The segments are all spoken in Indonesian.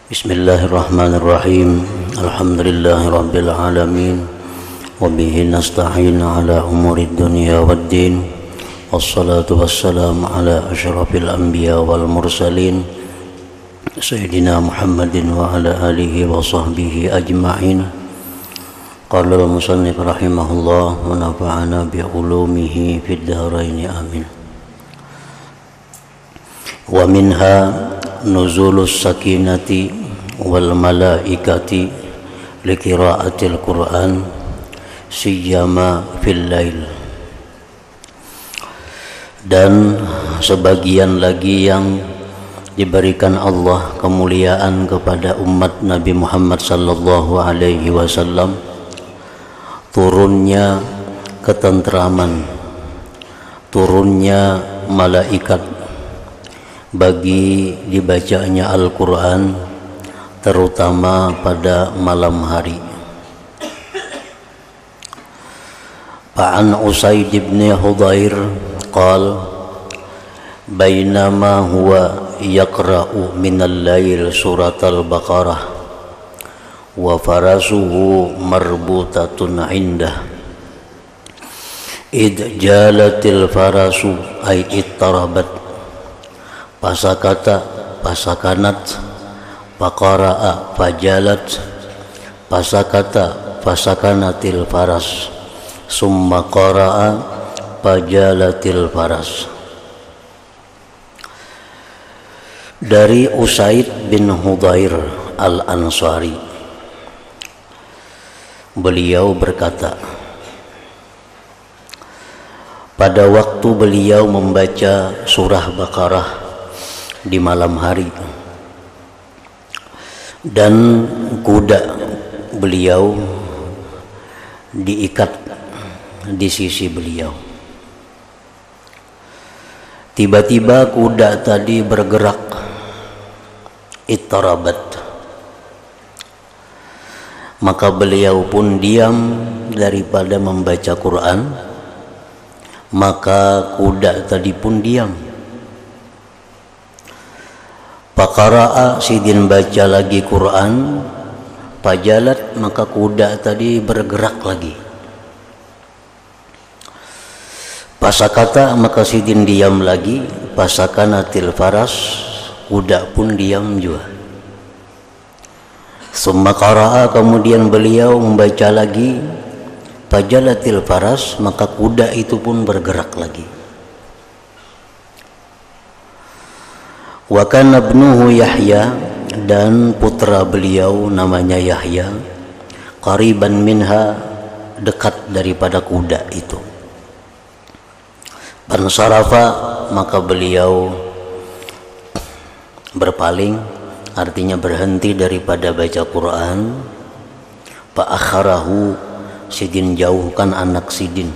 Bismillahirrahmanirrahim. Alhamdulillahirabbil alamin. Wabihi nasta'in ala umurid dunya waddin. Wassalatu wassalamu ala asyrafil anbiya wal mursalin Sayyidina Muhammadin wa ala alihi wa sahbihi ajma'in. Qala al-musannif rahimahullah wa nafa'ana bi ulumihi fid dharain amin. Wa minha nuzulus sakinati wal malaikati liqiraatil Qur'an siyama fil lail. Dan sebagian lagi yang diberikan Allah kemuliaan kepada umat Nabi Muhammad sallallahu alaihi wasallam, turunnya ketentraman, turunnya malaikat bagi dibacanya Al-Quran, terutama pada malam hari. Fa'an Usaid ibn Hudayr qal bainama huwa yaqra'u minal lail surat al-Baqarah wa farasuhu marbutatun indah id jalatil farasu ay ittarabat pasakata pasakanat faqara'a fajalat pasakata pasakanatil faras summa qara'a fajalatil faras. Dari Usaid bin Hudayr al-Ansari, beliau berkata, pada waktu beliau membaca surah Baqarah di malam hari, dan kuda beliau diikat di sisi beliau. Tiba-tiba kuda tadi bergerak, ittarabat, maka beliau pun diam daripada membaca Quran, maka kuda tadi pun diam. Faqara'a, sidin baca lagi Quran, fajalat, maka kuda tadi bergerak lagi. Pasakata, maka sidin diam lagi, pasakanatil faras, kuda pun diam juga. Summa qara'a, kemudian beliau membaca lagi, fajalatil faras, maka kuda itu pun bergerak lagi. Wa kana ibnuhu Yahya, dan putra beliau namanya Yahya, qariban minha, dekat daripada kuda itu. Pansarafa, maka beliau berpaling, artinya berhenti daripada baca Quran. Fa akharahu, sidin jauhkan anak sidin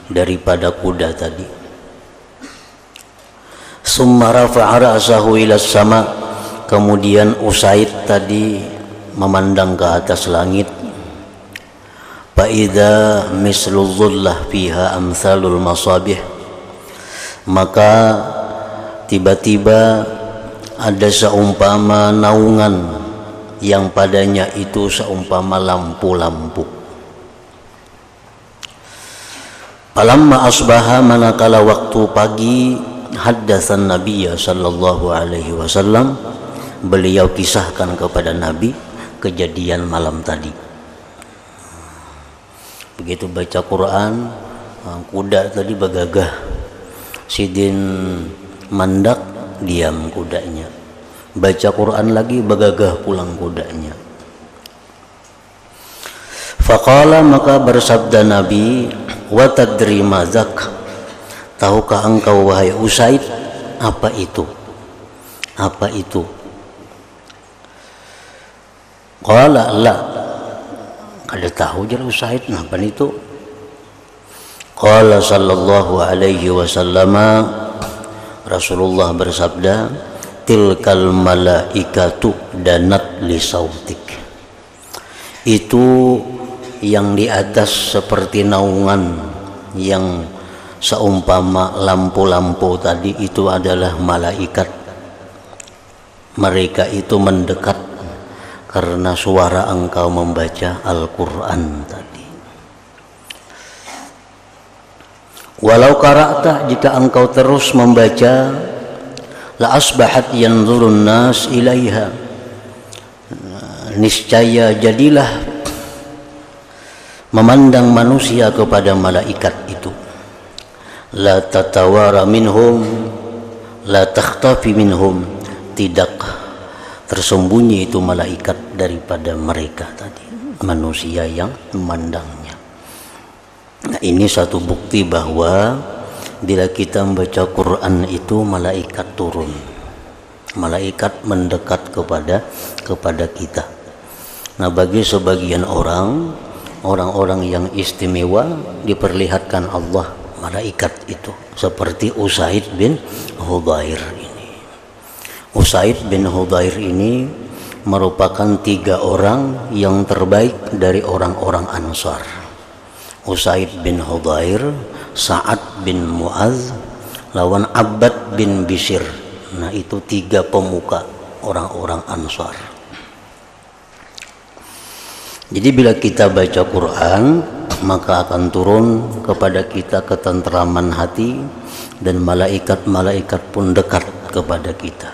daripada kuda tadi. Summa rafa'a ra'sahu ila sama, kemudian Usaid tadi memandang ke atas langit. Fa idza mislu dhullah fiha amsalul masabih, maka tiba-tiba ada seumpama naungan yang padanya itu seumpama lampu-lampu. Falamma asbaha, manakala waktu pagi, haddatsan Nabiya sallallahu alaihi wasallam, beliau kisahkan kepada Nabi kejadian malam tadi. Begitu baca Quran, kuda tadi bergagah, sidin mandak, diam kudanya. Baca Quran lagi, bergagah pulang kudanya. Faqala, maka bersabda Nabi, wa tadri mazak, tahukah engkau wahai Usaid apa itu? Apa itu? Qala la, kada tahu jar Usaid apa itu. Qala sallallahu alaihi wasallam, Rasulullah bersabda, tilkal malaikatu danat li sautik, itu yang di atas seperti naungan yang seumpama lampu-lampu tadi, itu adalah malaikat. Mereka itu mendekat karena suara engkau membaca Al-Quran tadi. Walau qara'ta, jika engkau terus membaca, la asbahat yanzurun nas ilaiha, niscaya jadilah memandang manusia kepada malaikat itu. La tatawara minhum, la takhtafi minhum, tidak tersembunyi itu malaikat daripada mereka tadi, manusia yang memandangnya. Nah, ini satu bukti bahwa bila kita membaca Quran itu malaikat turun, malaikat mendekat kepada kita. Nah, bagi sebagian orang-orang yang istimewa diperlihatkan Allah malaikat itu, seperti Usaid bin Hudhair ini. Usaid bin Hudhair ini merupakan 3 orang yang terbaik dari orang-orang Ansar. Usaid bin Hudhair, Sa'ad bin Mu'adz, lawan Abbad bin Bishr. Nah, itu 3 pemuka orang-orang Ansar. Jadi bila kita baca Quran, maka akan turun kepada kita ketentraman hati, dan malaikat-malaikat pun dekat kepada kita.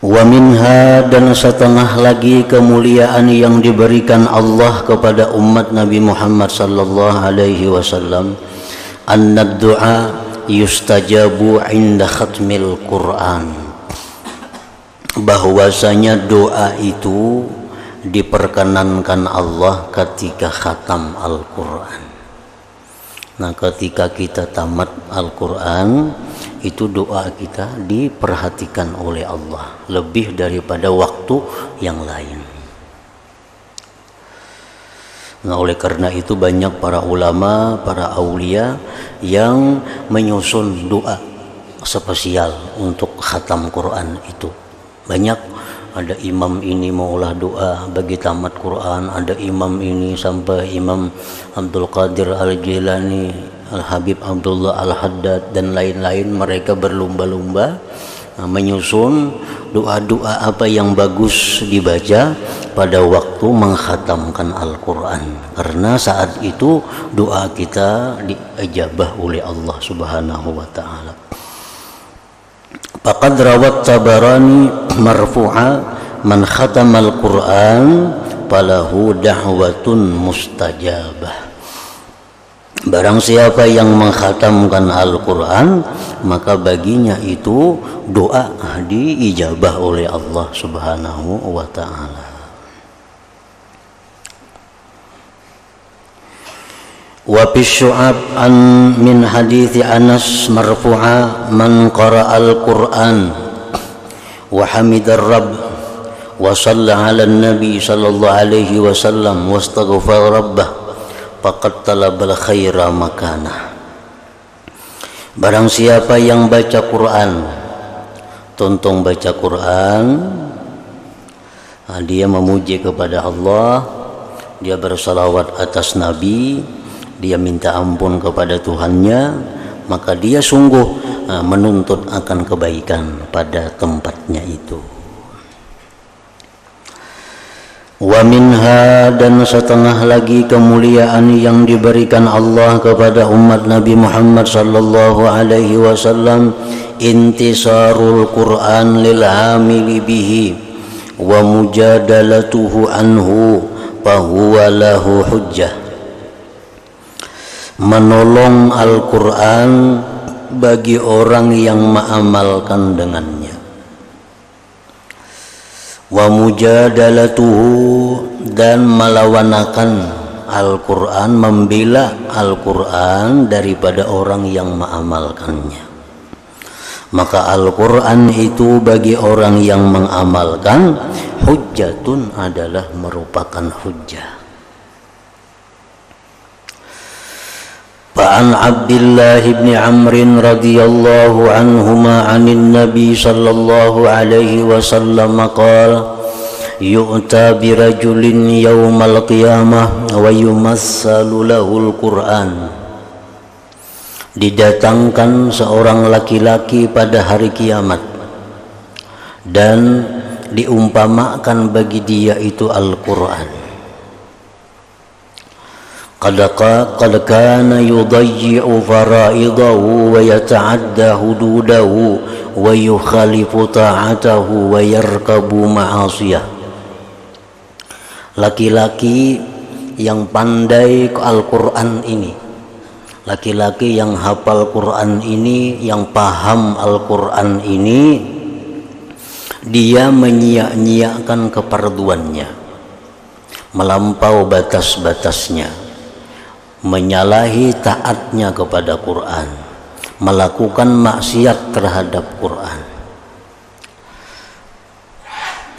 Wa minha, dan setengah lagi kemuliaan yang diberikan Allah kepada umat Nabi Muhammad sallallahu alaihi wasallam, anna du'a yustajabu inda khatmil Quran, bahwasanya doa itu diperkenankan Allah ketika khatam Al-Quran. Nah, ketika kita tamat Al-Quran, itu doa kita diperhatikan oleh Allah lebih daripada waktu yang lain. Nah, oleh karena itu banyak para ulama, para aulia yang menyusun doa spesial untuk khatam Quran itu. Banyak, ada imam ini maulah doa bagi tamat Quran, ada imam ini sampai Imam Abdul Qadir Al-Jilani, Al-Habib Abdullah Al-Haddad, dan lain-lain. Mereka berlomba-lomba menyusun doa-doa apa yang bagus dibaca pada waktu mengkhatamkan Al-Quran, karena saat itu doa kita diijabah oleh Allah Subhanahu wa ta'ala. Faqad rawat Tabarani marfu'a, man khatamal Qur'an falahu da'watun mustajabah. Barang siapa yang mengkhatamkan Al-Quran, maka baginya itu doa diijabah oleh Allah Subhanahu wa ta'ala. Wa fi syu'ab an min hadithi Anas marfu'a, man qara'a al-Qur'an wa hamidar rabb wa shalla 'ala an-nabi sallallahu alaihi wasallam wa astaghfara rabbah faqad talabal khaira makanah. Barang siapa yang baca Quran, tontong baca Quran, dia memuji kepada Allah, dia bersalawat atas Nabi, dia minta ampun kepada Tuhannya, maka dia sungguh menuntut akan kebaikan pada tempatnya itu. Wa minha, dan setengah lagi kemuliaan yang diberikan Allah kepada umat Nabi Muhammad sallallahu alaihi wasallam, intisarul Quran lil amili bihi wa mujadalatuhu anhu fahuwa lahu hujjah. Menolong Al-Quran bagi orang yang mengamalkan dengannya. Wa mujadalatuhu, dan melawanakan Al-Quran, membela Al-Quran daripada orang yang mengamalkannya. Maka Al-Quran itu bagi orang yang mengamalkan, hujjatun, adalah merupakan hujjah. Fa'an Abdullah bin Amr radhiyallahu anhuma 'anil Nabi sallallahu alaihi wasallam qala yu'ta bi rajulin yaumal qiyamah wa yumassalu lahul Qur'an. Didatangkan seorang laki-laki pada hari kiamat dan diumpamakan bagi dia itu Al-Quran. Qad kana yudayyi'u fara'idahu wa yata'adda hududahu wa yukhalifu ta'atahu wa yarkabu ma'asiyah. Laki-laki yang pandai Al-Quran ini, laki-laki yang hafal Quran ini, yang paham Al-Quran ini, dia menyia-nyiakan keperduannya, melampau batas-batasnya, menyalahi taatnya kepada Quran, melakukan maksiat terhadap Quran.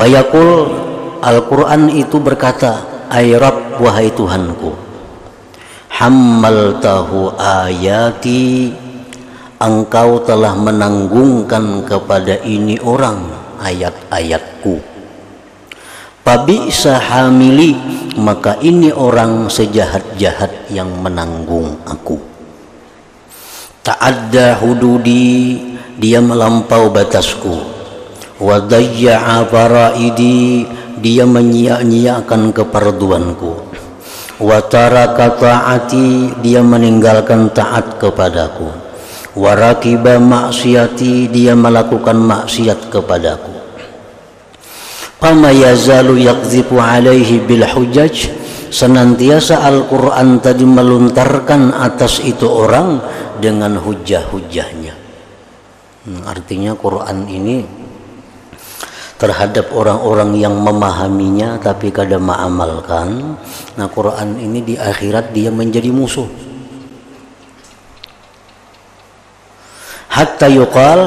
Fayaqul, Al-Quran itu berkata, ay Rabb, wahai Tuhanku, hammaltahu ayati, engkau telah menanggungkan kepada ini orang ayat-ayatku. Pabi'sa hamili, maka ini orang sejahat-jahat yang menanggung aku. Ta'adda hududi, dia melampau batasku. Wa dayya'a faraidi, dia menyia-nyiakan keperduanku. Wa taraka ta'ati, dia meninggalkan taat kepadaku. Wa rakiba maksiati, dia melakukan maksiat kepadaku. Fama yazalu yakzifu alaihi bil hujaj, senantiasa Al-Quran tadi melontarkan atas itu orang dengan hujah-hujahnya. Artinya Quran ini terhadap orang-orang yang memahaminya tapi kadang mengamalkan, nah Quran ini di akhirat dia menjadi musuh. Hatta yuqal,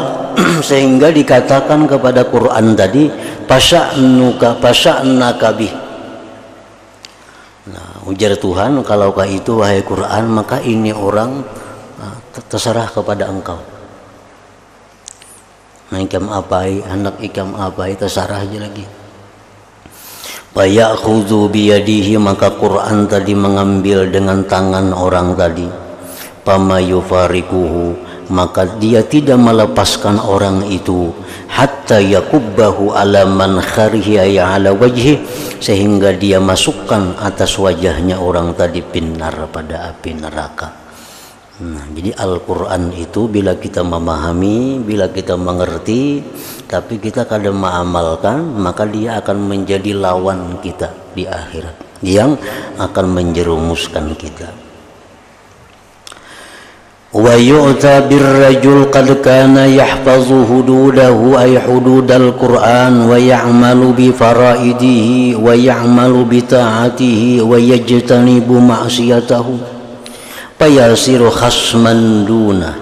sehingga dikatakan kepada Quran tadi, fasya'naka bih. Nah, ujar Tuhan, kalaukah itu wahai Quran, maka ini orang terserah kepada engkau. Nah, ikam apai, anak ikam apai, terserah aja lagi. Fayakhudhu biyadihi, maka Quran tadi mengambil dengan tangan orang tadi. Fama yufarikuhu, maka dia tidak melepaskan orang itu, hatta yakubbahu ala mankharihi ala wajhi, sehingga dia masukkan atas wajahnya orang tadi pinnar pada api neraka. Nah, jadi Al-Quran itu bila kita memahami, bila kita mengerti, tapi kita kadang mengamalkan, maka dia akan menjadi lawan kita di akhirat, yang akan menjerumuskan kita. Wa yu'ta birrajul qad kana yahfazu hududahu ay hududal Qur'an wa ya'malu bi faraidihi wa ya'malu bi ta'atihi wa yajtanibu ma'siyatahu fayasiru khasman duna.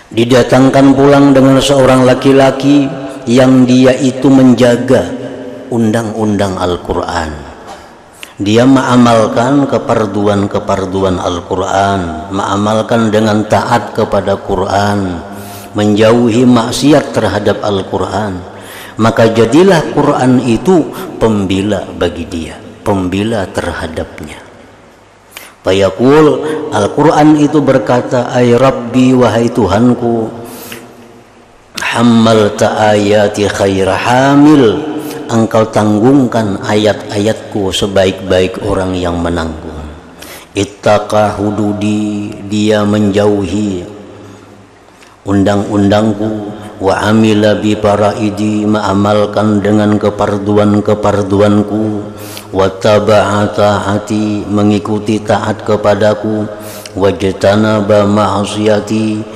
Didatangkan pulang dengan seorang laki-laki yang dia itu menjaga undang-undang Al-Quran. Dia mengamalkan keperduan Al-Quran, mengamalkan dengan taat kepada Quran, menjauhi maksiat terhadap Al-Quran. Maka jadilah Quran itu pembela bagi dia, pembela terhadapnya. Fayaqul, Al-Quran itu berkata, ay Rabbi, wahai Tuhanku, hammalta ayati khaira hamil, engkau tanggungkan ayat-ayatku sebaik-baik orang yang menanggung. Ittaqa hududi, dia menjauhi undang-undangku. Wa amila bi faraidi, mengamalkan dengan keperduan-keperduanku. Wa taba'a ta'ati, mengikuti taat kepadaku. Wajtanaba ma'asiyati,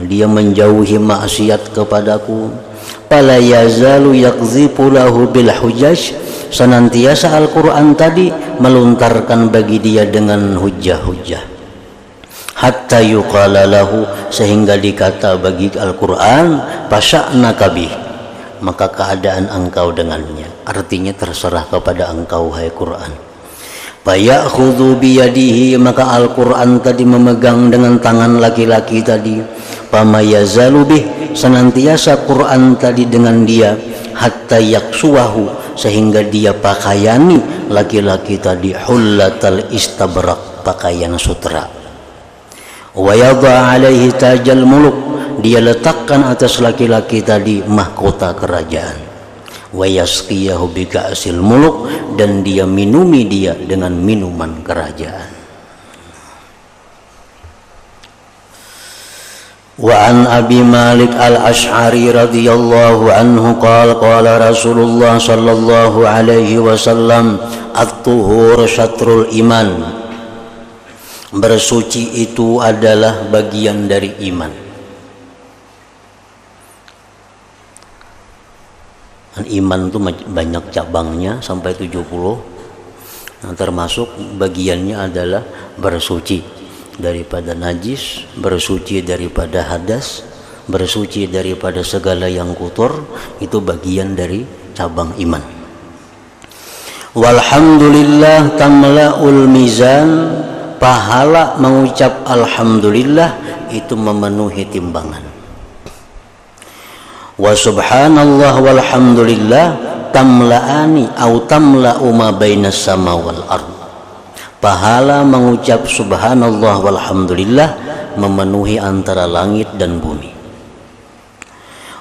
dia menjauhi maksiat kepadaku. Fala yazalu yakzifu lahu bil hujaj, senantiasa Al-Quran tadi melontarkan bagi dia dengan hujah-hujah. Hatta yuqala lahu, sehingga dikata bagi Al-Quran, fasya'naka bih, maka keadaan engkau dengannya. Artinya terserah kepada engkau, hai Quran. Fayakhudhu biyadihi, maka Al-Quran tadi memegang dengan tangan laki-laki tadi. Fama yazalu bih, senantiasa Quran tadi dengan dia. Hatta yaksuwahu, sehingga dia pakaiani laki-laki tadi hullatal istabrak, pakaian sutra. Wa yadha alaihi tajal muluk, dia letakkan atas laki-laki tadi mahkota kerajaan. Wa yasqiyahu bi ka'sil muluk, dan dia minumi dia dengan minuman kerajaan. Wa an Abi Malik al-Ash'ari radhiyallahu anhu qala qala Rasulullah sallallahu alaihi wasallam at-tuhur syatrul iman. Bersuci itu adalah bagian dari iman. Dan iman itu banyak cabangnya sampai 70. Nah, termasuk bagiannya adalah bersuci daripada najis, bersuci daripada hadas, bersuci daripada segala yang kotor. Itu bagian dari cabang iman. Walhamdulillah tamla'ul mizan. Pahala mengucap alhamdulillah itu memenuhi timbangan. Wa subhanallah walhamdulillah tamla'ani au tamla'u ma bainas sama wal ard. Pahala mengucap subhanallah walhamdulillah memenuhi antara langit dan bumi.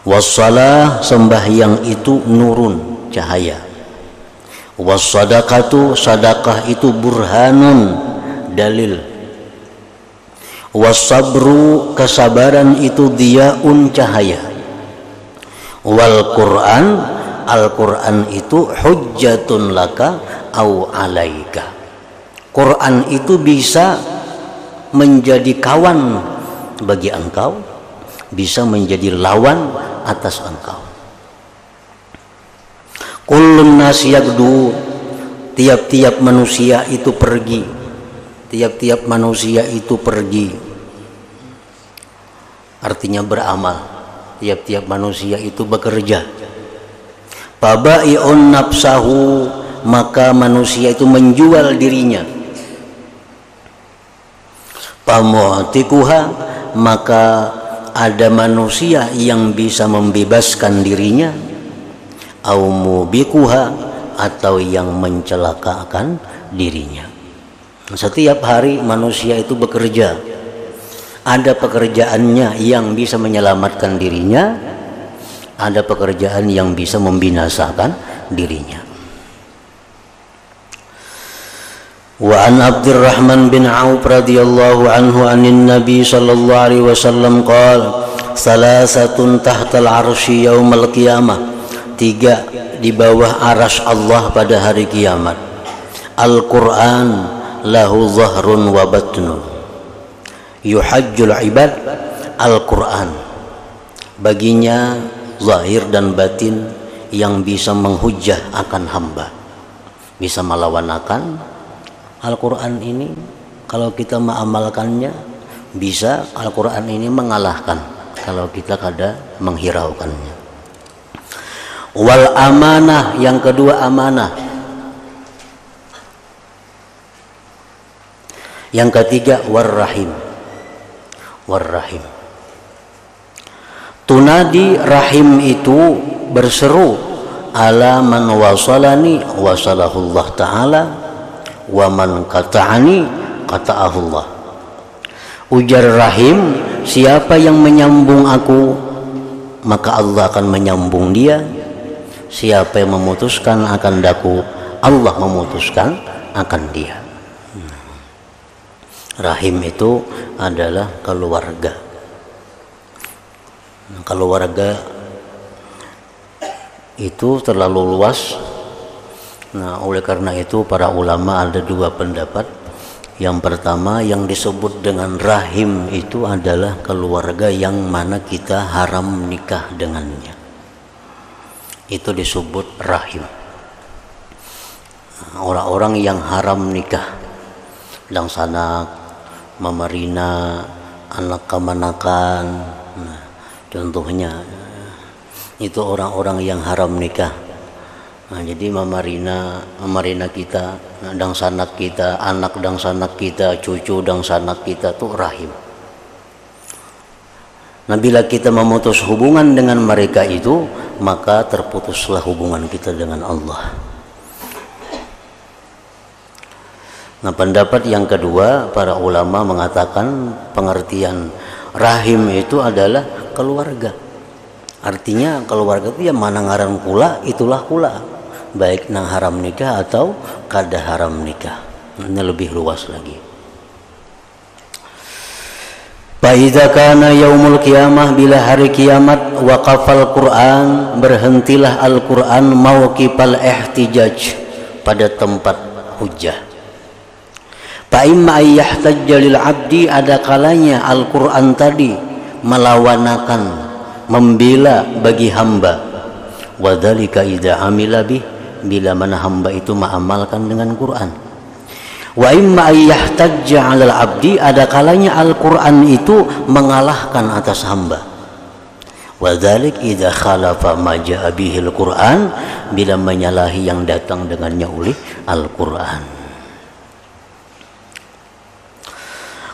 Wassalah, sembahyang itu nurun, cahaya. Wassadaqatu, sadaqah itu burhanun, dalil. Wassabru, kesabaran itu diyaun, cahaya. Wal Quran, Al-Quran itu hujjatun laka au alaika. Quran itu bisa menjadi kawan bagi engkau, bisa menjadi lawan atas engkau. Kullun nas yagdu, tiap-tiap manusia itu pergi, tiap-tiap manusia itu pergi, artinya beramal. Tiap-tiap manusia itu bekerja. Fabai'un nafsahu, maka manusia itu menjual dirinya. Pamu'tikuha, maka ada manusia yang bisa membebaskan dirinya. Au mubikuha, atau yang mencelakakan dirinya. Setiap hari manusia itu bekerja. Ada pekerjaannya yang bisa menyelamatkan dirinya, ada pekerjaan yang bisa membinasakan dirinya. Wa an Abdurrahman bin Auf radhiyallahu anhu anin Nabi sallallahu alaihi wasallam qala salasatun tahtal arsy yaumal qiyamah. 3 di bawah arsy Allah pada hari kiamat. Al-Qur'an lahu zahrun wa batnun. Yuhajjul ibad, Al-Quran baginya zahir dan batin yang bisa menghujjah akan hamba, bisa melawan akan Al-Quran ini. Kalau kita mengamalkannya, bisa Al-Quran ini mengalahkan kalau kita kada menghiraukannya. Wal amanah, yang kedua amanah. Yang ketiga warrahim. Warrahim, tunadi rahim itu berseru ala man wasalani wasalahullah ta'ala wa man qata'ani qata'ahullah. Ujar rahim, siapa yang menyambung aku maka Allah akan menyambung dia. Siapa yang memutuskan akan daku, Allah memutuskan akan dia. Rahim itu adalah keluarga. Keluarga itu terlalu luas. Nah, oleh karena itu para ulama ada 2 pendapat. Yang pertama, yang disebut dengan rahim itu adalah keluarga yang mana kita haram nikah dengannya. Itu disebut rahim. Orang-orang yang haram nikah, dan sanak, memerina, anak kemanakan, nah, contohnya itu orang-orang yang haram nikah. Nah, jadi memarina kita, dang sanak kita, anak dang sanak kita, cucu dang sanak kita, tuh rahim. Nah, bila kita memutus hubungan dengan mereka itu, maka terputuslah hubungan kita dengan Allah. Nah, pendapat yang kedua, para ulama mengatakan pengertian Rahim itu adalah keluarga. Artinya keluarga itu ya mana ngaran kula itulah kula, baik nang haram nikah atau kada haram nikah. Ini lebih luas lagi. Fa'idza kana yaumul qiyamah, bila hari kiamat, waqafal Qur'an, berhentilah Al-Qur'an mauqifal ihtijaj, pada tempat hujjah. Fa imma ayyahtajja lil 'abdi, ada kalanya Al-Qur'an tadi melawanakan, membela bagi hamba. Wadzalika idza amila bih, bila mana hamba itu mengamalkan dengan Quran. Wa imma ayyahtajja 'alal 'abdi, ada kalanya Al-Qur'an itu mengalahkan atas hamba. Wadzalik idza khalafa ma jaa bihil Qur'an, bila menyalahi yang datang dengannya oleh Al-Qur'an.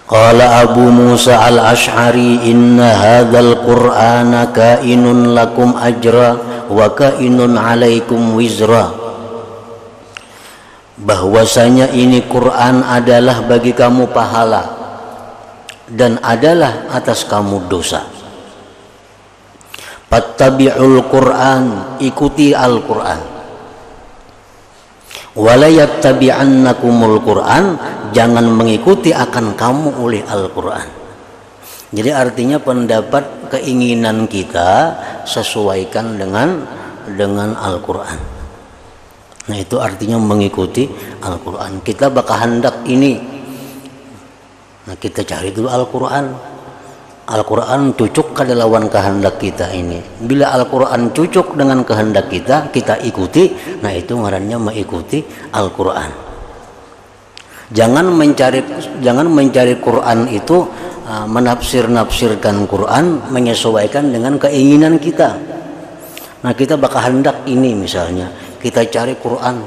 Qala Abu Musa al-Ash'ari, inna hadzal Qur'ana kainun lakum ajra wa kainun alaikum wizra. Bahwasanya ini Quran adalah bagi kamu pahala dan adalah atas kamu dosa. Fattabi'ul Qur'an, ikuti Al-Qur'an. Wala yattabi'annakumul Qur'an, jangan mengikuti akan kamu oleh Al-Qur'an. Jadi artinya pendapat keinginan kita sesuaikan dengan Al-Qur'an. Nah, itu artinya mengikuti Al-Qur'an. Kita bakal hendak ini. Nah, kita cari dulu Al-Qur'an. Al-Quran cocok kada lawan kehendak kita ini. Bila Al-Quran cocok dengan kehendak kita, kita ikuti. Nah, itu ngarannya mengikuti Al-Quran. Jangan mencari Quran itu menafsirkan Quran menyesuaikan dengan keinginan kita. Nah, kita bakal hendak ini misalnya, kita cari Quran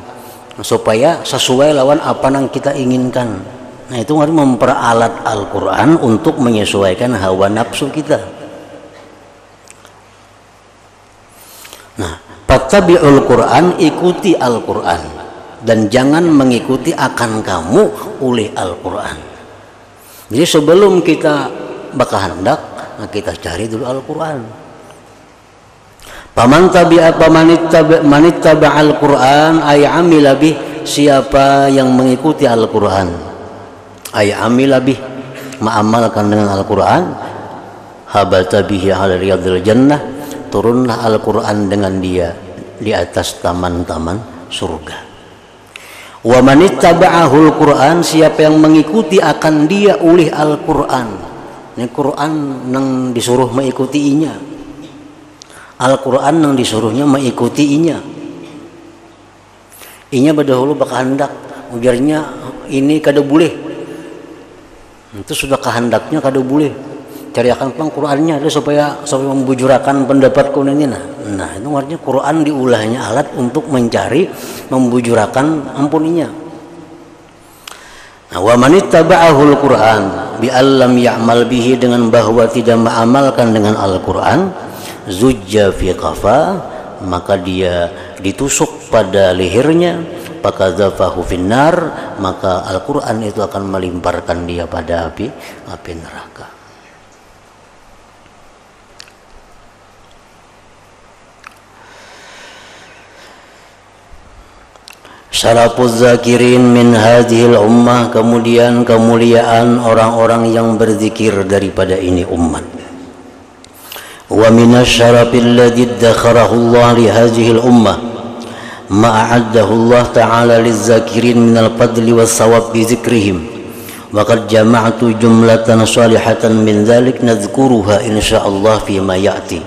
supaya sesuai lawan apa yang kita inginkan. Nah, itu harus memperalat Al-Quran untuk menyesuaikan hawa nafsu kita. Nah, fattabi'ul Quran, ikuti Al-Quran, dan jangan mengikuti akan kamu oleh Al-Quran. Jadi sebelum kita bakal hendak, nah kita cari dulu Al-Quran. Manittaba Al-Quran ay amila bih, siapa yang mengikuti Al-Quran, ay amila bih, mengamalkan dengan Al-Quran, habata bihi ala riyadil jannah, turunlah Al-Quran dengan dia di atas taman-taman surga. Wa manittaba'ahul Quran, siapa yang mengikuti akan dia oleh Al-Quran. Ini Quran yang disuruh mengikutiinya, Al-Quran yang disuruhnya mengikutiinya. Inya berdahulu bakal hendak ujarnya ini kada boleh. Itu sudah kehendaknya kada boleh. Cariakan Qurannya itu supaya membujurakan pendapatku ini. Nah, itu artinya Quran diulahnya alat untuk mencari membujurakan ampuninya. Nah, wa manittaba'ahul Quran bi allam ya'mal bihi, dengan bahwa tidak mengamalkan dengan Al-Quran, zujja fi qafa, maka dia ditusuk pada lehernya, fakadzafahu finnar, maka Al-Quran itu akan melimparkan dia pada api neraka. Syarafuz zakirin min hadhil ummah, kemudian kemuliaan orang-orang yang berzikir daripada ini umat. Wa minasyarafil ladzi dzakharahu Allah li hadhil ummah ma'addahu Allah ta'ala lizzakirin minal fadli wassawab bi zikrihim, wa qad jama'tu jumlatan salihatan min dzalik nadhkuruha insyaallah fi ma ya'ti.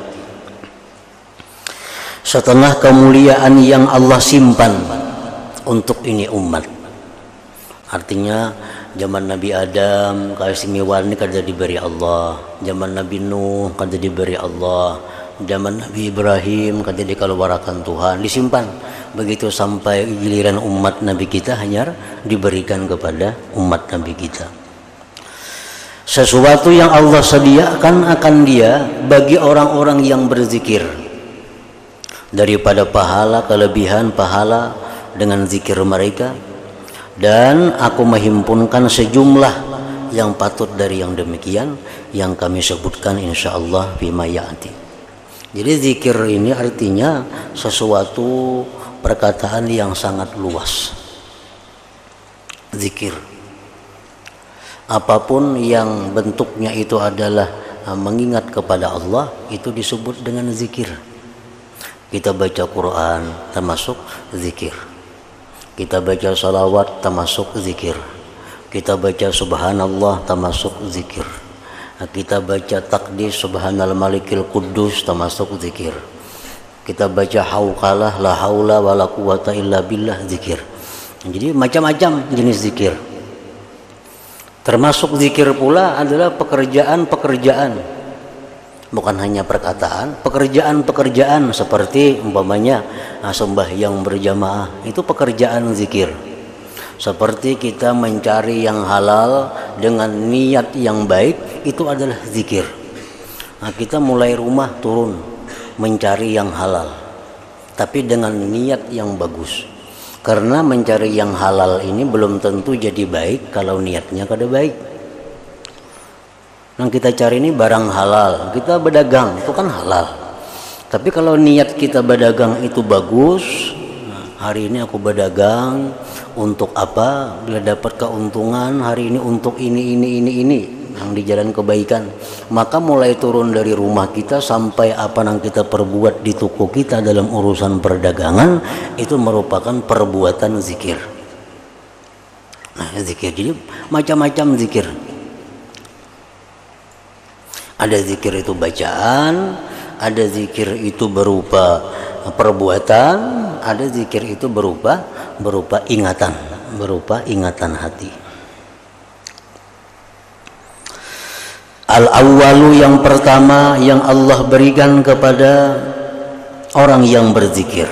Setelah kemuliaan yang Allah simpan untuk ini umat, artinya zaman Nabi Adam keistimewaan ini kada diberi Allah, zaman Nabi Nuh kada diberi Allah, zaman Nabi Ibrahim kada dikeluarkan Tuhan, disimpan. Begitu sampai giliran umat Nabi kita hanya diberikan kepada umat Nabi kita. Sesuatu yang Allah sediakan akan dia bagi orang-orang yang berzikir, daripada pahala, kelebihan pahala dengan zikir mereka. Dan aku menghimpunkan sejumlah yang patut dari yang demikian yang kami sebutkan insyaallah fima ya'ti. Jadi zikir ini artinya sesuatu perkataan yang sangat luas. Zikir apapun yang bentuknya itu adalah mengingat kepada Allah, itu disebut dengan zikir. Kita baca Quran termasuk zikir, kita baca salawat termasuk zikir, kita baca subhanallah termasuk zikir, kita baca takdis subhanal malikil quddus termasuk zikir, kita baca hauqalah la haula wala quwata illa billah zikir. Jadi macam-macam jenis zikir. Termasuk zikir pula adalah pekerjaan-pekerjaan, bukan hanya perkataan, pekerjaan-pekerjaan seperti umpamanya sembahyang berjamaah, itu pekerjaan zikir. Seperti kita mencari yang halal dengan niat yang baik, itu adalah zikir. Nah, kita mulai rumah turun mencari yang halal, tapi dengan niat yang bagus. Karena mencari yang halal ini belum tentu jadi baik kalau niatnya kada baik. Yang kita cari ini barang halal, kita berdagang itu kan halal. Tapi kalau niat kita berdagang itu bagus, hari ini aku berdagang untuk apa? Bila dapat keuntungan hari ini untuk ini yang di jalan kebaikan, maka mulai turun dari rumah kita sampai apa yang kita perbuat di toko kita dalam urusan perdagangan itu merupakan perbuatan zikir. Nah, zikir jadi macam-macam zikir. Ada zikir itu bacaan, ada zikir itu berupa perbuatan, ada zikir itu berupa ingatan hati. Al-awwalu yang pertama yang Allah berikan kepada orang yang berzikir,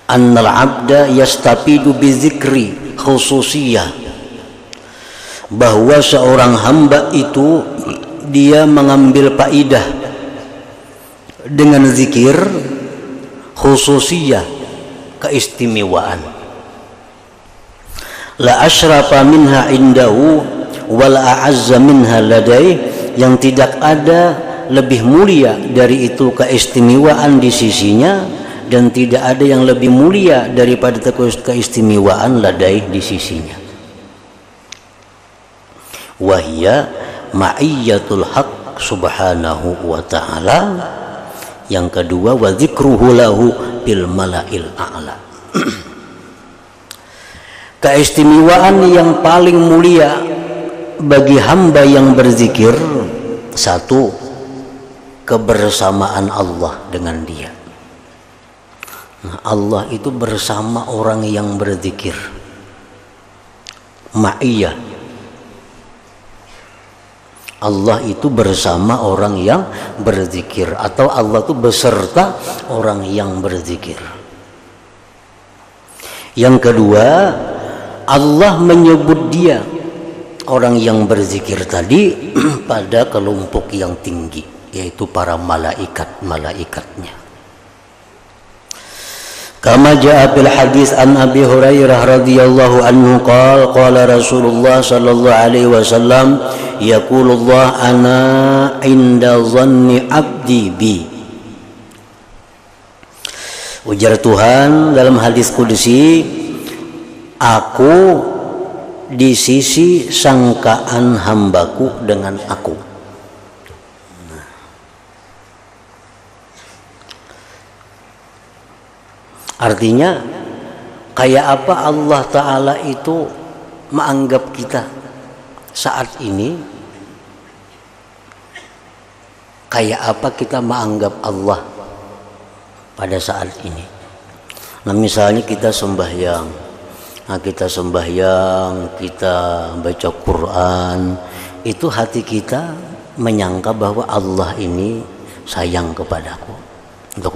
annal abda yastafidu bizikri khususiyah, bahwa seorang hamba itu dia mengambil faidah dengan zikir khususiyah, keistimewaan. La asyrafa minha indahu wal a'azza minha ladai, yang tidak ada lebih mulia dari itu keistimewaan di sisinya, dan tidak ada yang lebih mulia daripada keistimewaan ladai di sisinya. Wahia ma'iyyatul haq subhanahu wa ta'ala. Yang kedua wa dzikruhu lahu bil mala'il a'la. Keistimewaan yang paling mulia bagi hamba yang berzikir, satu, kebersamaan Allah dengan dia. Nah, Allah itu bersama orang yang berzikir, ma'iyah. Allah itu bersama orang yang berzikir, atau Allah itu beserta orang yang berzikir. Yang kedua, Allah menyebut dia, orang yang berzikir tadi, pada kelompok yang tinggi, yaitu para malaikatnya. Kama jaa fil hadis an Abi Hurairah radhiyallahu anhu qala Rasulullah sallallahu alaihi wasallam, yaqulullah ana inda dhanni abdi bi. Ujar Tuhan dalam hadis qudsi, aku di sisi sangkaan hambaku dengan aku. Artinya kayak apa Allah Ta'ala itu menganggap kita saat ini, kayak apa kita menganggap Allah pada saat ini. Nah, misalnya kita sembahyang, kita baca Quran, itu hati kita menyangka bahwa Allah ini sayang kepadaku. Untuk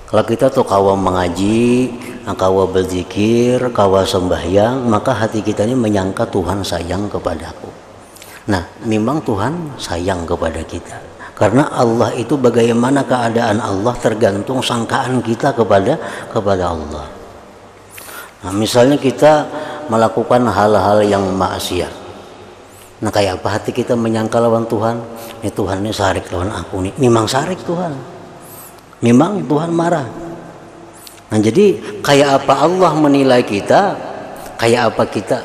kalau kita tuh kawa mengaji, kawa berzikir, kawa sembahyang, maka hati kita ini menyangka Tuhan sayang kepadaku. Nah, memang Tuhan sayang kepada kita, karena Allah itu bagaimana keadaan Allah tergantung sangkaan kita kepada Allah. Nah, misalnya kita melakukan hal-hal yang maksiat. Nah kayak apa hati kita menyangka lawan Tuhan? Ini Tuhan ini sarik lawan aku nih. Memang sarik Tuhan. Memang Tuhan marah. Nah jadi kayak apa Allah menilai kita, kayak apa kita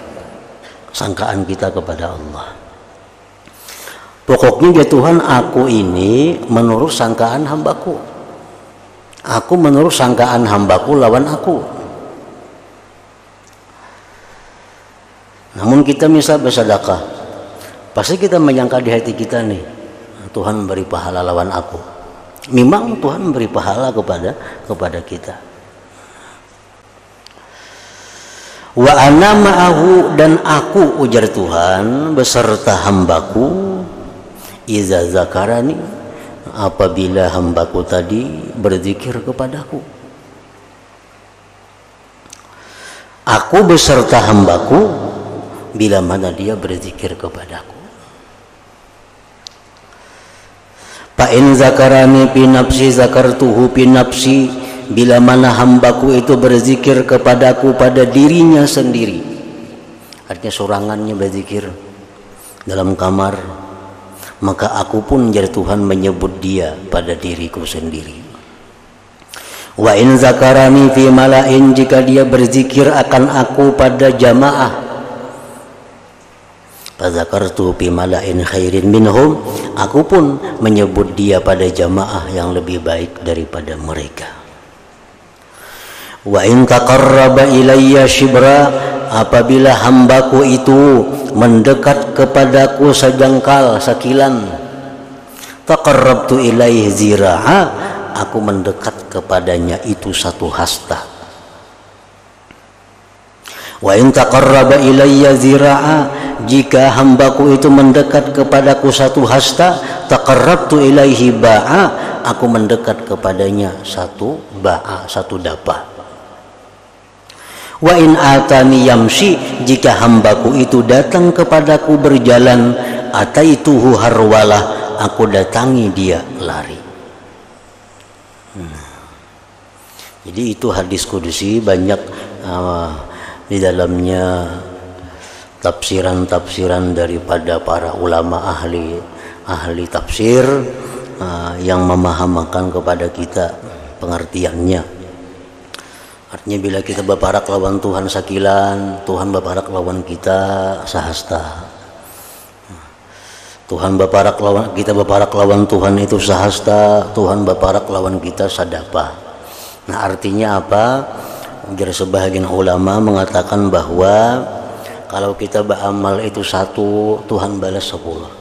sangkaan kita kepada Allah. Pokoknya ya Tuhan, aku ini menurut sangkaan hambaku. Aku menurut sangkaan hambaku lawan aku. Namun kita misal bersedekah, pasti kita menyangka di hati kita nih, Tuhan memberi pahala lawan aku. Memang Tuhan memberi pahala kepada kita. Wa ana ma'ahu, dan aku, ujar Tuhan, beserta hambaku, iza zakarani, apabila hambaku tadi berzikir kepadaku. Aku beserta hambaku bila mana dia berzikir kepadaku. Fa in zakarani fi nafsi zakartuhu fi nafsi, bila mana hambaku itu berzikir kepadaku pada dirinya sendiri. Artinya sorangannya berzikir dalam kamar, maka aku pun jadi Tuhan menyebut dia pada diriku sendiri. Wa in zakarani fi mala'in, jika dia berzikir akan aku pada jamaah, fazakartu fi mala'in khairin minhum, aku pun menyebut dia pada jamaah yang lebih baik daripada mereka. Wa in taqarraba ilayya shibra, apabila hambaku itu mendekat kepadaku sejengkal, sekilan, taqarrabtu ilaihi zira'a, aku mendekat kepadanya itu satu hasta. Wa in taqarraba ilayya zira'a, jika hambaku itu mendekat kepadaku satu hasta, taqarrabtu ilaihi ba'a, aku mendekat kepadanya satu ba'a, satu dapa. Wa in atani yamshi, jika hambaku itu datang kepadaku berjalan, ataituhu harwalah, aku datangi dia lari. Jadi itu hadis kudusi, banyak di dalamnya tafsiran-tafsiran daripada para ulama ahli tafsir yang memahamakan kepada kita pengertiannya. Artinya bila kita berparak lawan Tuhan sakilan, Tuhan berparak lawan kita sahasta. Tuhan berparak lawan kita, berparak lawan Tuhan itu sahasta, Tuhan berparak lawan kita sadapa. Nah artinya apa? Jadi sebahagian ulama mengatakan bahwa kalau kita beramal itu 1, Tuhan balas 10.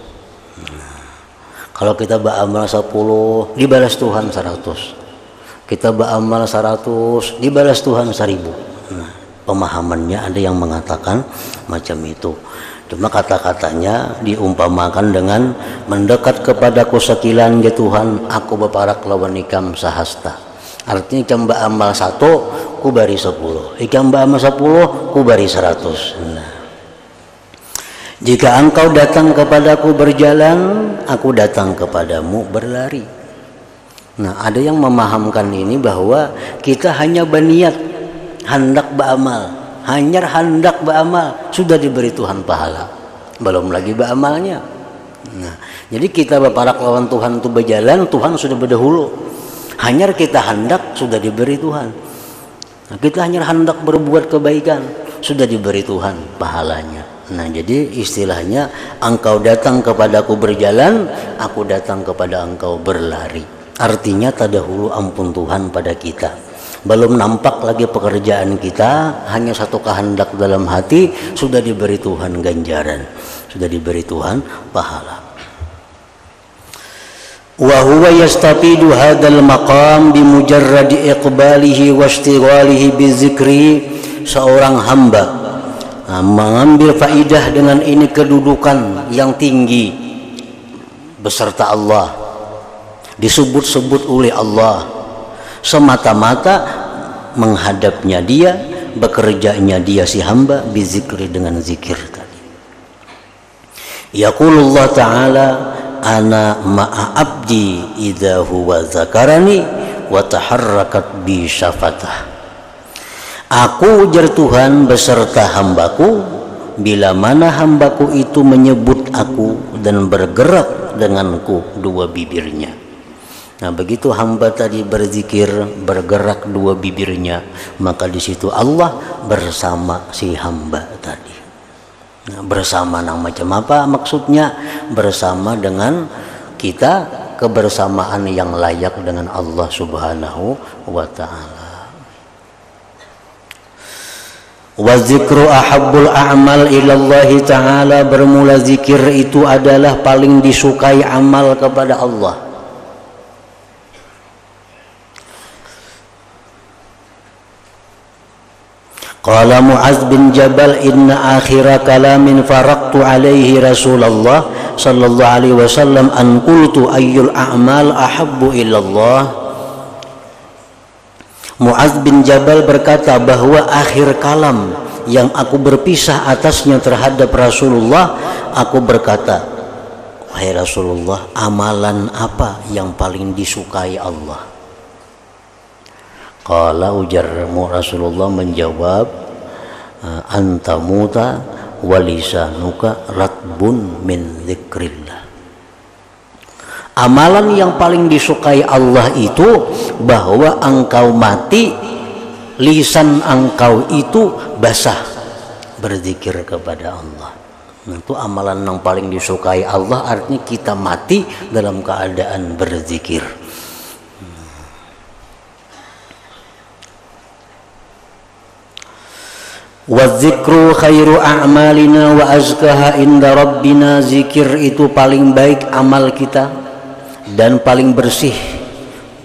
Kalau kita beramal 10, dibalas Tuhan 100. Kita beramal 100, dibalas Tuhan 1000. Nah, pemahamannya ada yang mengatakan macam itu. Cuma kata-katanya diumpamakan dengan mendekat kepadaku sekilan ya Tuhan, aku berparak lawan ikam sahasta. Artinya ikam beramal 1, ku bari 10. Ikam beramal 10, ku bari 100. Nah, jika engkau datang kepadaku berjalan, aku datang kepadamu berlari. Nah, ada yang memahamkan ini bahwa kita hanya berniat hendak beramal, hanya hendak beramal, sudah diberi Tuhan pahala, belum lagi beramalnya. Nah, jadi kita berparak lawan Tuhan itu berjalan, Tuhan sudah berdahulu. Hanya kita hendak, sudah diberi Tuhan. Nah, kita hanya hendak berbuat kebaikan, sudah diberi Tuhan pahalanya. Nah, jadi istilahnya engkau datang kepadaku berjalan, aku datang kepada engkau berlari. Artinya terdahulu ampun Tuhan pada kita. Belum nampak lagi pekerjaan kita, hanya satu kehendak dalam hati, sudah diberi Tuhan ganjaran, sudah diberi Tuhan pahala. Wa huwa yastafidu hadzal maqam bi mujarradi iqbalihi wa ishtighalihi bi dzikri. Seorang hamba mengambil faidah dengan ini kedudukan yang tinggi beserta Allah, disebut-sebut oleh Allah, semata-mata menghadapnya dia, bekerjanya dia si hamba bizikri, dengan zikir tadi. Yaqulullah ta'ala, ana ma'a abdi idza huwa zakarani wa taharrakat bi syafatah. Aku ujar Tuhan beserta hambaku, bila mana hambaku itu menyebut aku dan bergerak denganku dua bibirnya. Nah, begitu hamba tadi berzikir, bergerak dua bibirnya, maka di situ Allah bersama si hamba tadi. Nah, bersama yang macam apa maksudnya? Bersama dengan kita, kebersamaan yang layak dengan Allah Subhanahu wa ta'ala. Wa zikru ahabbul a'mal ilallahi ta'ala, bermula zikir itu adalah paling disukai amal kepada Allah. Qala Mu'adz bin Jabal, inna akhira kalamin faraqtu alaihi Rasulullah sallallahu alaihi wasallam an qultu ayyul a'mal ahabbu ilallah. Mu'adz bin Jabal berkata bahwa akhir kalam yang aku berpisah atasnya terhadap Rasulullah, aku berkata, wahai Rasulullah, amalan apa yang paling disukai Allah? Qala, ujarmu Rasulullah menjawab, anta muta walisanuka ratbun min dzikrillah. Amalan yang paling disukai Allah itu bahwa engkau mati, lisan engkau itu basah berzikir kepada Allah. Itu amalan yang paling disukai Allah, artinya kita mati dalam keadaan berzikir. Wa dzikru khairu a'malina wa azkaha inda rabbina, zikir itu paling baik amal kita dan paling bersih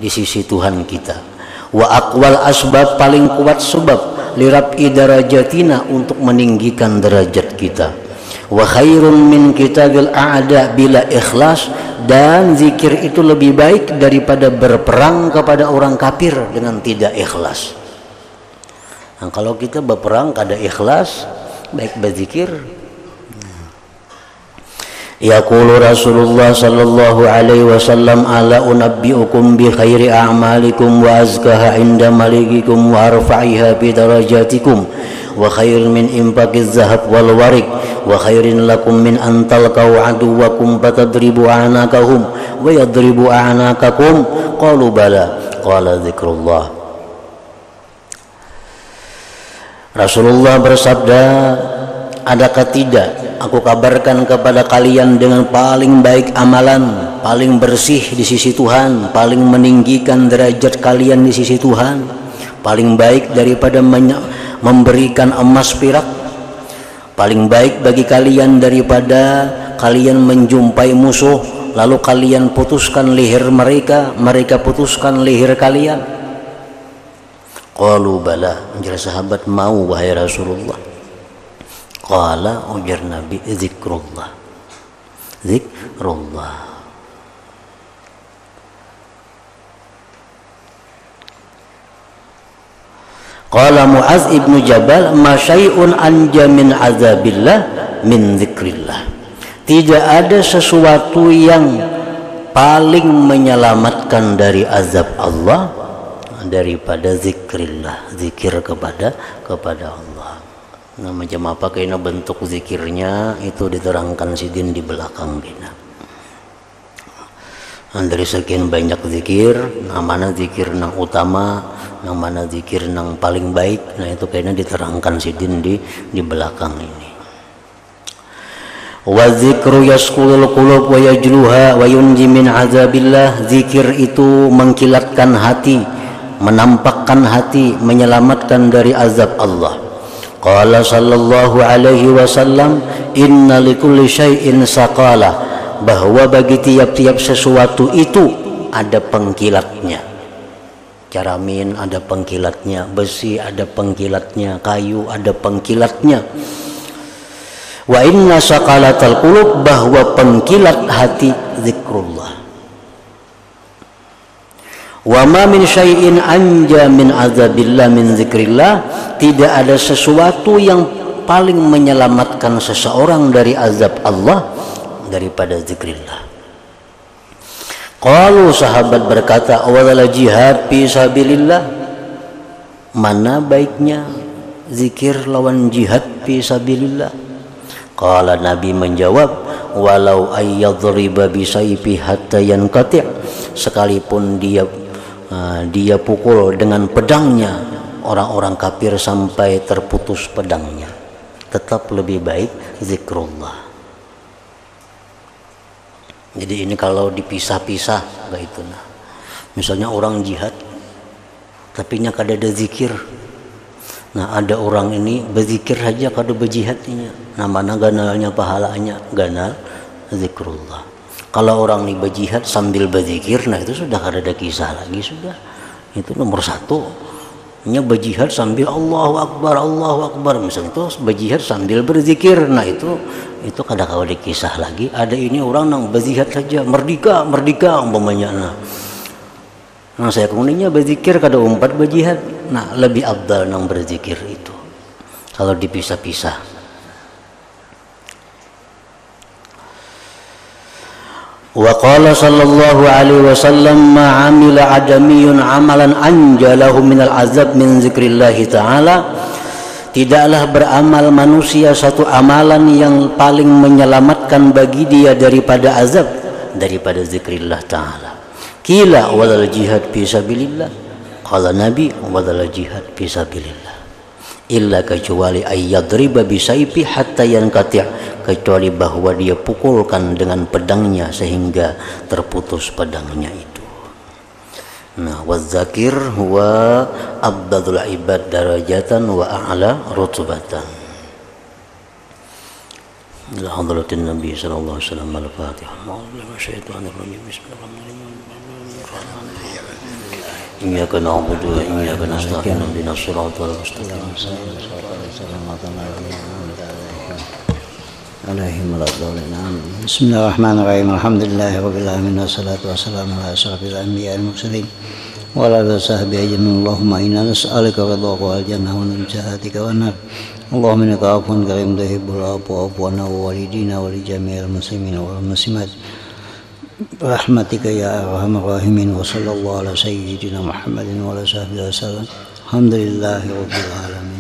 di sisi Tuhan kita. Wa aqwal asbab, paling kuat sebab lirab'i darajatina, untuk meninggikan derajat kita. Wa khairun min kitabil a'da bila ikhlas, dan zikir itu lebih baik daripada berperang kepada orang kafir dengan tidak ikhlas. Nah, kalau kita berperang kada ikhlas, baik berzikir. Yaqulu Rasulullah sallallahu alaihi wasallam, ala unabbiukum bi khairi a'malikum wa azkaha inda malikikum wa arfa'iha bi darajatikum wa khairin min infaqiz zahab wal warik wa khairin lakum min an talqaw aduwakum fatadribu a'naqahum wa yadribu a'naqakum. Qalu bala, qala dzikrullah. Rasulullah bersabda, adakah tidak aku kabarkan kepada kalian dengan paling baik amalan, paling bersih di sisi Tuhan, paling meninggikan derajat kalian di sisi Tuhan, paling baik daripada memberikan emas perak, paling baik bagi kalian daripada kalian menjumpai musuh lalu kalian putuskan leher mereka, mereka putuskan leher kalian. Qalu bala, ujar sahabat, mau wahai Rasulullah. Qala, ujar Nabi, zikrullah, zikrullah. Qala Mu'adz ibnu Jabal, ma syai'un anja min azabillah min zikrillah. Tidak ada sesuatu yang paling menyelamatkan dari azab Allah daripada zikrillah, zikir kepada Allah. Nah, macam apa kena bentuk zikirnya itu diterangkan sidin di belakang kita. Nah, dari sekian banyak zikir, nah mana zikir yang utama, nah mana zikir yang paling baik, nah itu kena diterangkan sidin di belakang ini. Wa zikru yasqulul qulub wa yajluha wa yunji min azabillah, zikir itu mengkilatkan hati, menampakkan hati, menyelamatkan dari azab Allah. Qala sallallahu alaihi wasallam, inna likulli syai'in saqala, bahwa bagi tiap-tiap sesuatu itu ada pengkilatnya. Caramin ada pengkilatnya, besi ada pengkilatnya, kayu ada pengkilatnya. Wa inna saqalatal qulub, bahwa pengkilat hati zikrullah. Wa ma min syai'in anja min azabillah min zikrillah, tidak ada sesuatu yang paling menyelamatkan seseorang dari azab Allah daripada zikrillah. Qalu, sahabat berkata, awala jihad fi sabilillah, mana baiknya zikir lawan jihad fi sabilillah? Qala, Nabi menjawab, walau ayyadriba bisayfi hatta yanqati', sekalipun dia pukul dengan pedangnya orang-orang kafir sampai terputus pedangnya, tetap lebih baik zikrullah. Jadi ini kalau dipisah-pisah kayak itu, nah misalnya orang jihad tapi nya kada ada zikir, nah ada orang ini berzikir saja kada berjihadnya, nah mana ganalnya pahalanya? Ganal zikrullah. Kalau orang ini berjihad sambil berzikir, nah itu sudah kada ada kisah lagi, sudah itu nomor satu. Nya berjihad sambil Allahu Akbar, misalnya itu berjihad sambil berzikir, nah itu kada kau dikisah lagi. Ada ini orang nang berzihad saja, merdeka umpamanya, nah saya kemudiannya berzikir kada umpat berjihad, nah lebih afdal nang berzikir itu kalau dipisah-pisah. Wa qala sallallahu alaihi wasallam, ma amila adamiyun amalan anjalahu minal azab min zikrillah ta'ala, tidaklah beramal manusia satu amalan yang paling menyelamatkan bagi dia daripada azab, daripada zikrillah ta'ala. Qila wadal jihad fi sabilillah, qala Nabi wadal jihad fi sabilillah, illa kecuali ayyadriba bisayfi hatta yanqati', kecuali bahwa dia pukulkan dengan pedangnya sehingga terputus pedangnya itu. Nah, wazakir huwa abdadul ibad darajatan wa a'la rutubatan. Ila hadratin Nabi sallallahu alaihi wasallam. Al-Fatihah. Iyyaka na'budu wa iyyaka nasta'in. Ihdinas siratal mustaqim. Bismillahirrahmanirrahim. Alhamdulillahi rabbil alamin, wassalatu wassalamu ala asyrafil anbiya'i wal mursalin wa ala alihi washabbihi ajmain. Allahumma inna nas'aluka ridhaka wal jannah wa najatika wan nar. Allahumma innaka afuwwun karimun tuhibbul afwa fa'fu 'anna wa walidina wa li jami'il muslimin wal muslimat rahmatika ya arhamar rahimin. Wa sallallahu ala sayyidina Muhammadin wa ala sahbihi wasallam. Alhamdulillahi rabbil alamin.